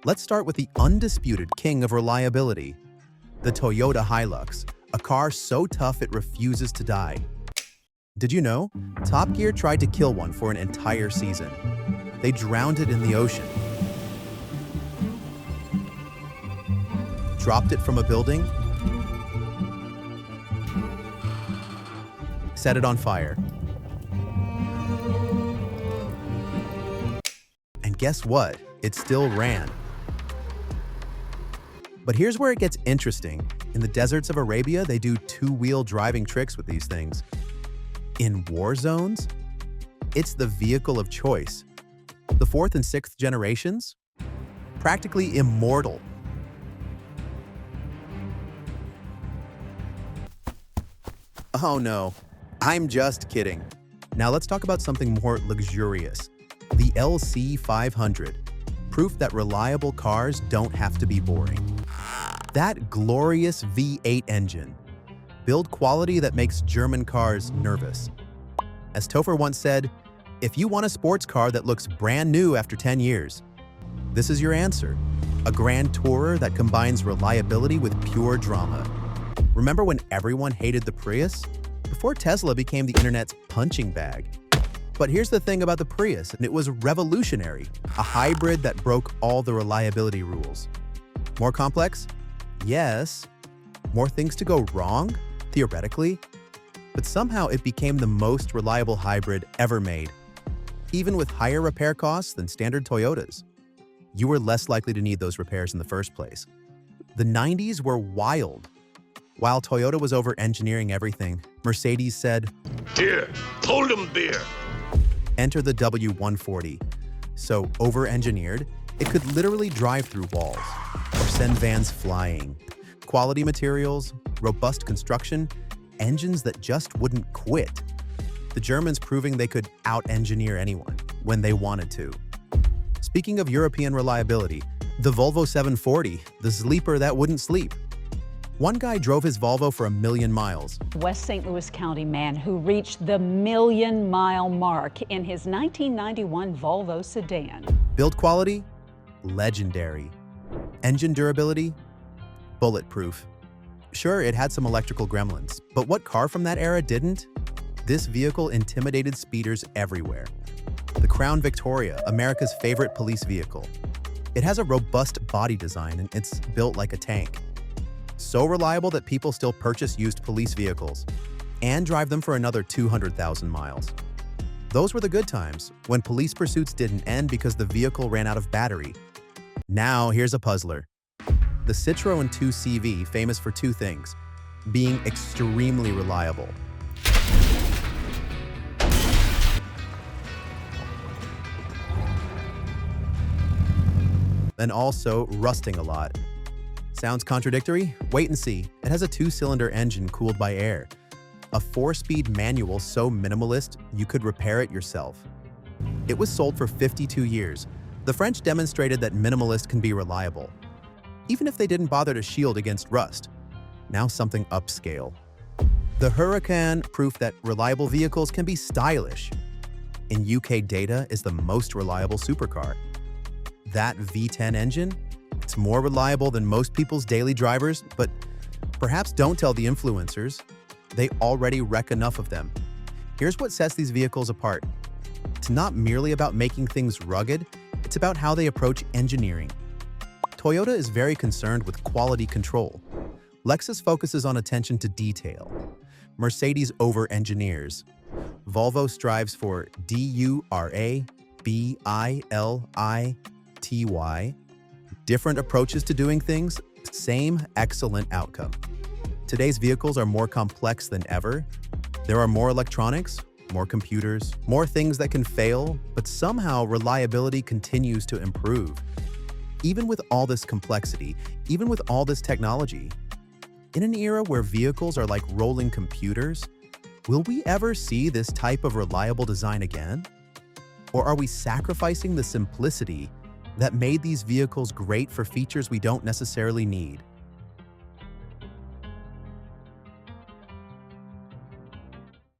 Let's start with the undisputed king of reliability, the Toyota Hilux, a car so tough it refuses to die. Did you know? Top Gear tried to kill one for an entire season. They drowned it in the ocean, dropped it from a building, set it on fire. And guess what? It still ran. But here's where it gets interesting. In the deserts of Arabia, they do two-wheel driving tricks with these things. In war zones, it's the vehicle of choice. The fourth and sixth generations, practically immortal. Oh no, I'm just kidding. Now let's talk about something more luxurious. The LC 500, proof that reliable cars don't have to be boring. That glorious V8 engine, build quality that makes German cars nervous. As Topher once said, if you want a sports car that looks brand new after 10 years, this is your answer. A grand tourer that combines reliability with pure drama. Remember when everyone hated the Prius? Before Tesla became the internet's punching bag. But here's the thing about the Prius, and it was revolutionary. A hybrid that broke all the reliability rules. More complex? Yes. More things to go wrong? Theoretically. But somehow it became the most reliable hybrid ever made. Even with higher repair costs than standard Toyotas. You were less likely to need those repairs in the first place. The 90s were wild. While Toyota was over-engineering everything, Mercedes said, "Beer, hold 'em beer." Enter the W140. So over-engineered, it could literally drive through walls or send vans flying. Quality materials, robust construction, engines that just wouldn't quit. The Germans proving they could out-engineer anyone when they wanted to. Speaking of European reliability, the Volvo 740, the sleeper that wouldn't sleep. One guy drove his Volvo for 1 million miles. West St. Louis County man who reached the 1,000,000-mile mark in his 1991 Volvo sedan. Build quality? Legendary. Engine durability? Bulletproof. Sure, it had some electrical gremlins, but what car from that era didn't? This vehicle intimidated speeders everywhere. The Crown Victoria, America's favorite police vehicle. It has a robust body design and it's built like a tank. So reliable that people still purchase used police vehicles and drive them for another 200,000 miles. Those were the good times, when police pursuits didn't end because the vehicle ran out of battery. Now, here's a puzzler. The Citroën 2CV, famous for two things: being extremely reliable and also rusting a lot. Sounds contradictory? Wait and see. It has a 2-cylinder engine cooled by air. A 4-speed manual so minimalist, you could repair it yourself. It was sold for 52 years. The French demonstrated that minimalist can be reliable, even if they didn't bother to shield against rust. Now something upscale. The Huracán, proof that reliable vehicles can be stylish. In UK data, is the most reliable supercar. That V10 engine? It's more reliable than most people's daily drivers, but perhaps don't tell the influencers. They already wreck enough of them. Here's what sets these vehicles apart. It's not merely about making things rugged, it's about how they approach engineering. Toyota is very concerned with quality control. Lexus focuses on attention to detail. Mercedes over-engineers. Volvo strives for durability. Different approaches to doing things, same excellent outcome. Today's vehicles are more complex than ever. There are more electronics, more computers, more things that can fail, but somehow reliability continues to improve. Even with all this complexity, even with all this technology, in an era where vehicles are like rolling computers, will we ever see this type of reliable design again? Or are we sacrificing the simplicity that made these vehicles great for features we don't necessarily need?